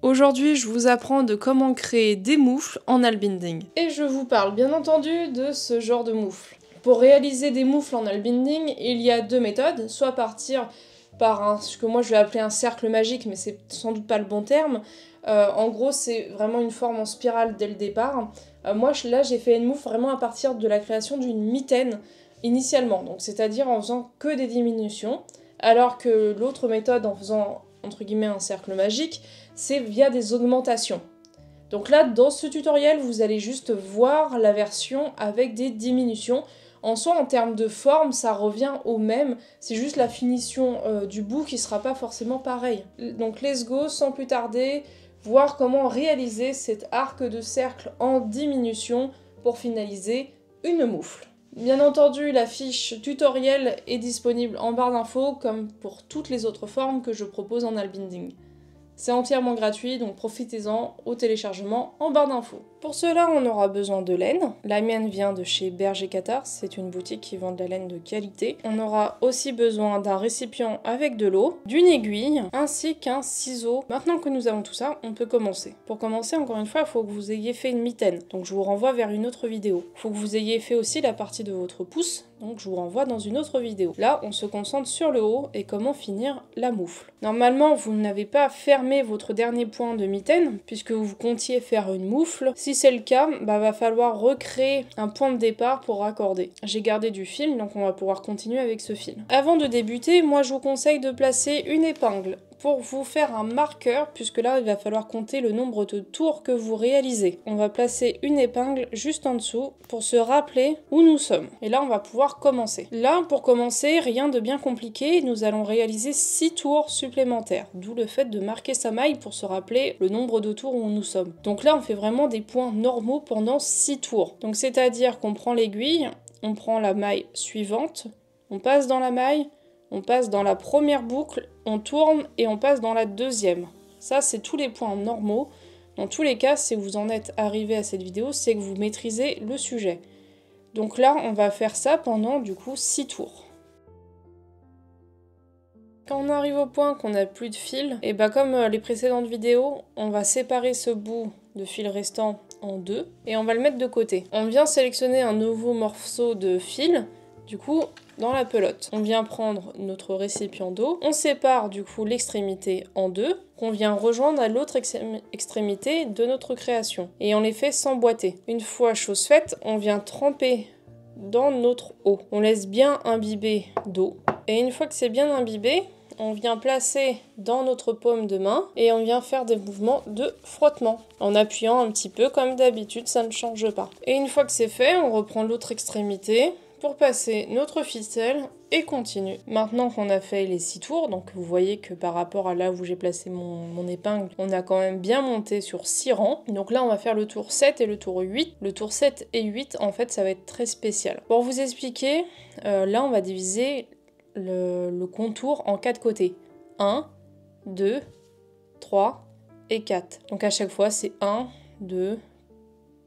Aujourd'hui, je vous apprends de comment créer des moufles en Allbinding. Et je vous parle bien entendu de ce genre de moufles. Pour réaliser des moufles en Allbinding, il y a deux méthodes, soit partir par ce que moi je vais appeler un cercle magique, mais c'est sans doute pas le bon terme. En gros, c'est vraiment une forme en spirale dès le départ. Moi, là, j'ai fait une moufle vraiment à partir de la création d'une mitaine initialement, donc c'est-à-dire en faisant que des diminutions, alors que l'autre méthode, en faisant entre guillemets un cercle magique, c'est via des augmentations. Donc là, dans ce tutoriel, vous allez juste voir la version avec des diminutions. En soi, en termes de forme, ça revient au même, c'est juste la finition du bout qui sera pas forcément pareil. Donc let's go, sans plus tarder, voir comment réaliser cet arc de cercle en diminution pour finaliser une moufle. Bien entendu, la fiche tutoriel est disponible en barre d'infos, comme pour toutes les autres formes que je propose en Allbinding. C'est entièrement gratuit, donc profitez-en au téléchargement en barre d'infos. Pour cela, on aura besoin de laine. La mienne vient de chez Berger Cathars, c'est une boutique qui vend de la laine de qualité. On aura aussi besoin d'un récipient avec de l'eau, d'une aiguille, ainsi qu'un ciseau. Maintenant que nous avons tout ça, on peut commencer. Pour commencer, encore une fois, il faut que vous ayez fait une mitaine, donc je vous renvoie vers une autre vidéo. Il faut que vous ayez fait aussi la partie de votre pouce, donc je vous renvoie dans une autre vidéo. Là, on se concentre sur le haut et comment finir la moufle. Normalement, vous n'avez pas fermé votre dernier point de mitaine, puisque vous comptiez faire une moufle. Si c'est le cas, va falloir recréer un point de départ pour raccorder. J'ai gardé du fil, donc on va pouvoir continuer avec ce fil. Avant de débuter, moi je vous conseille de placer une épingle pour vous faire un marqueur, puisque là il va falloir compter le nombre de tours que vous réalisez. On va placer une épingle juste en dessous pour se rappeler où nous sommes. Et là on va pouvoir commencer. Là pour commencer, rien de bien compliqué, nous allons réaliser 6 tours supplémentaires, d'où le fait de marquer sa maille pour se rappeler le nombre de tours où nous sommes. Donc là on fait vraiment des points normaux pendant 6 tours. Donc c'est-à-dire qu'on prend l'aiguille, on prend la maille suivante, on passe dans la maille, on passe dans la première boucle, on tourne et on passe dans la deuxième. Ça, c'est tous les points normaux. Dans tous les cas, si vous en êtes arrivé à cette vidéo, c'est que vous maîtrisez le sujet. Donc là, on va faire ça pendant, du coup, 6 tours. Quand on arrive au point qu'on n'a plus de fil, et comme les précédentes vidéos, on va séparer ce bout de fil restant en deux et on va le mettre de côté. On vient sélectionner un nouveau morceau de fil, du coup, dans la pelote. On vient prendre notre récipient d'eau, on sépare du coup l'extrémité en deux, qu'on vient rejoindre à l'autre extrémité de notre création. Et on les fait s'emboîter. Une fois chose faite, on vient tremper dans notre eau. On laisse bien imbiber d'eau. Et une fois que c'est bien imbibé, on vient placer dans notre paume de main et on vient faire des mouvements de frottement. En appuyant un petit peu comme d'habitude, ça ne change pas. Et une fois que c'est fait, on reprend l'autre extrémité pour passer notre ficelle et continue. Maintenant qu'on a fait les 6 tours, donc vous voyez que par rapport à là où j'ai placé mon épingle, on a quand même bien monté sur 6 rangs. Donc là on va faire le tour 7 et le tour 8. Le tour 7 et 8, en fait ça va être très spécial. Pour vous expliquer, là on va diviser le contour en 4 côtés. 1, 2, 3 et 4. Donc à chaque fois c'est 1, 2,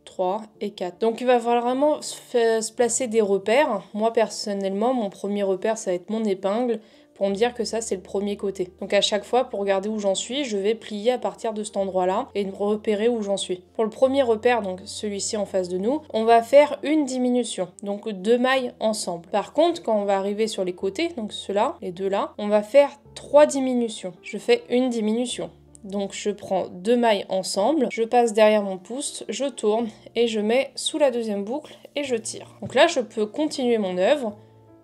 3 et 4. Donc il va vraiment se placer des repères. Moi personnellement, mon premier repère ça va être mon épingle pour me dire que ça c'est le premier côté. Donc à chaque fois, pour regarder où j'en suis, je vais plier à partir de cet endroit-là et repérer où j'en suis. Pour le premier repère, donc celui-ci en face de nous, on va faire une diminution, donc 2 mailles ensemble. Par contre, quand on va arriver sur les côtés, donc ceux-là, les deux là, on va faire 3 diminutions. Je fais une diminution. Donc je prends 2 mailles ensemble, je passe derrière mon pouce, je tourne et je mets sous la deuxième boucle et je tire. Donc là je peux continuer mon œuvre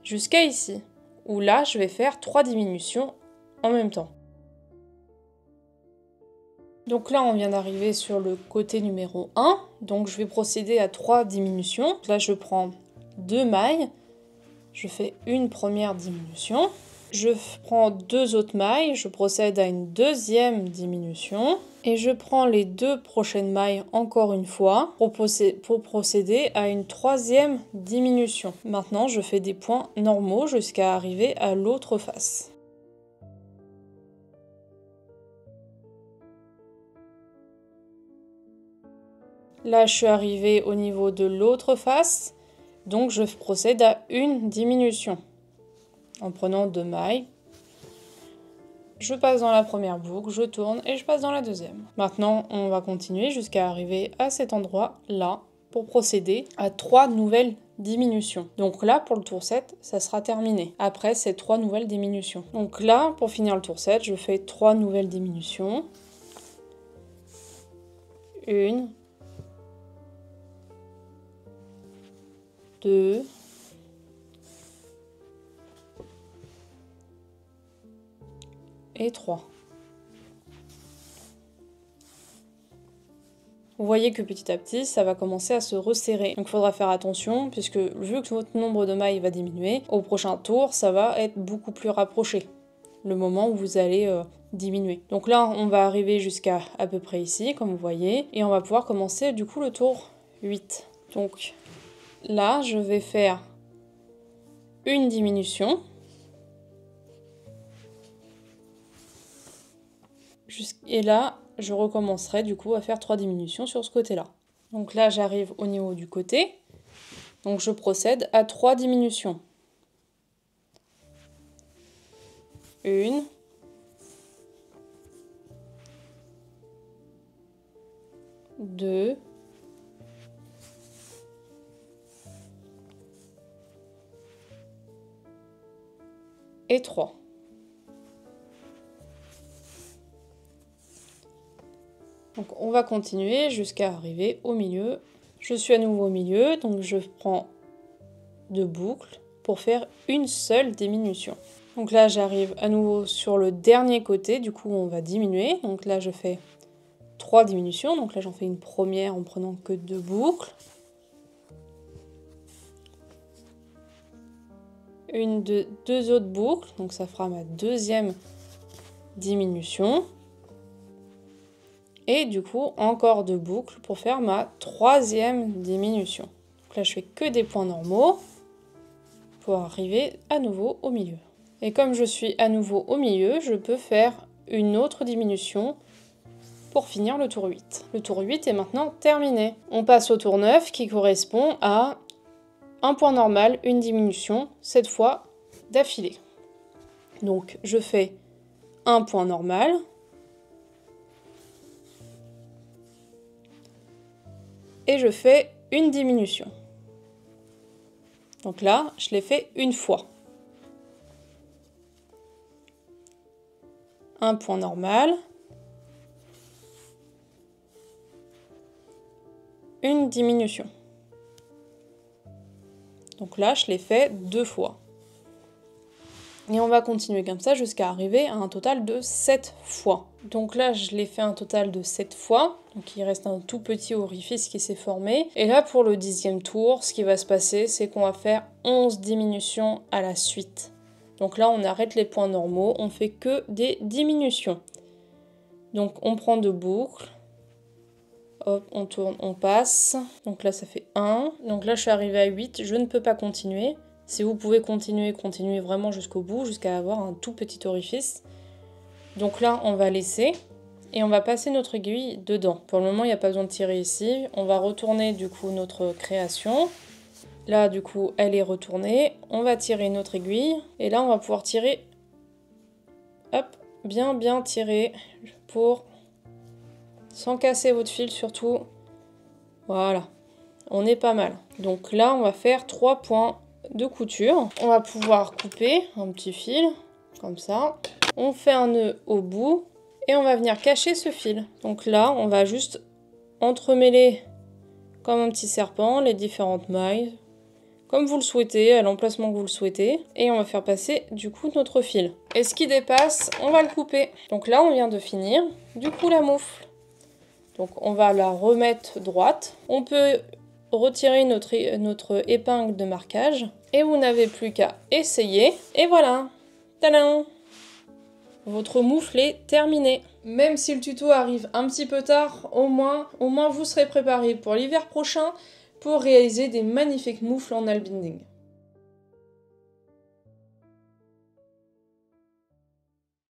jusqu'à ici, où là je vais faire 3 diminutions en même temps. Donc là on vient d'arriver sur le côté numéro 1, donc je vais procéder à 3 diminutions. Là je prends 2 mailles, je fais une première diminution. Je prends 2 autres mailles, je procède à une deuxième diminution et je prends les 2 prochaines mailles encore une fois pour procéder à une troisième diminution. Maintenant, je fais des points normaux jusqu'à arriver à l'autre face. Là, je suis arrivée au niveau de l'autre face, donc je procède à une diminution. En prenant 2 mailles, je passe dans la première boucle, je tourne et je passe dans la deuxième. Maintenant, on va continuer jusqu'à arriver à cet endroit-là pour procéder à 3 nouvelles diminutions. Donc là, pour le tour 7, ça sera terminé. Après ces 3 nouvelles diminutions. Donc là, pour finir le tour 7, je fais 3 nouvelles diminutions. 1, 2, et 3. Vous voyez que petit à petit, ça va commencer à se resserrer. Donc il faudra faire attention, puisque vu que votre nombre de mailles va diminuer, au prochain tour, ça va être beaucoup plus rapproché, le moment où vous allez diminuer. Donc là, on va arriver jusqu'à à peu près ici, comme vous voyez, et on va pouvoir commencer du coup le tour 8. Donc là, je vais faire une diminution, et là, je recommencerai du coup à faire 3 diminutions sur ce côté-là. Donc là, j'arrive au niveau du côté. Donc je procède à 3 diminutions. 1, 2, et 3. Donc on va continuer jusqu'à arriver au milieu. Je suis à nouveau au milieu, donc je prends 2 boucles pour faire une seule diminution. Donc là j'arrive à nouveau sur le dernier côté, du coup on va diminuer. Donc là je fais 3 diminutions, donc là j'en fais une première en prenant que 2 boucles. Deux autres boucles, donc ça fera ma deuxième diminution. Et du coup, encore 2 boucles pour faire ma troisième diminution. Donc là, je fais que des points normaux pour arriver à nouveau au milieu. Et comme je suis à nouveau au milieu, je peux faire une autre diminution pour finir le tour 8. Le tour 8 est maintenant terminé. On passe au tour 9 qui correspond à un point normal, une diminution, cette fois d'affilée. Donc je fais un point normal. Et je fais une diminution. Donc là, je l'ai fait une fois. Un point normal. Une diminution. Donc là, je l'ai fait 2 fois. Et on va continuer comme ça jusqu'à arriver à un total de 7 fois. Donc là, je l'ai fait un total de 7 fois. Donc il reste un tout petit orifice qui s'est formé. Et là, pour le 10e tour, ce qui va se passer, c'est qu'on va faire 11 diminutions à la suite. Donc là, on arrête les points normaux, on fait que des diminutions. Donc on prend 2 boucles. Hop, on tourne, on passe. Donc là, ça fait 1. Donc là, je suis arrivée à 8. Je ne peux pas continuer. Si vous pouvez continuer, continuez vraiment jusqu'au bout, jusqu'à avoir un tout petit orifice. Donc là, on va laisser et on va passer notre aiguille dedans. Pour le moment, il n'y a pas besoin de tirer ici. On va retourner du coup notre création. Là, du coup, elle est retournée. On va tirer notre aiguille et là, on va pouvoir tirer. Hop, bien tirer pour sans casser votre fil surtout. Voilà, on est pas mal. Donc là, on va faire 3 points de couture. On va pouvoir couper un petit fil, comme ça. On fait un nœud au bout et on va venir cacher ce fil. Donc là, on va juste entremêler comme un petit serpent les différentes mailles, comme vous le souhaitez, à l'emplacement que vous le souhaitez. Et on va faire passer du coup notre fil. Et ce qui dépasse, on va le couper. Donc là, on vient de finir du coup la moufle. Donc on va la remettre droite. On peut retirer notre épingle de marquage. Et vous n'avez plus qu'à essayer. Et voilà, tadam! Votre moufle est terminé. Même si le tuto arrive un petit peu tard, au moins vous serez préparé pour l'hiver prochain pour réaliser des magnifiques moufles en albinding.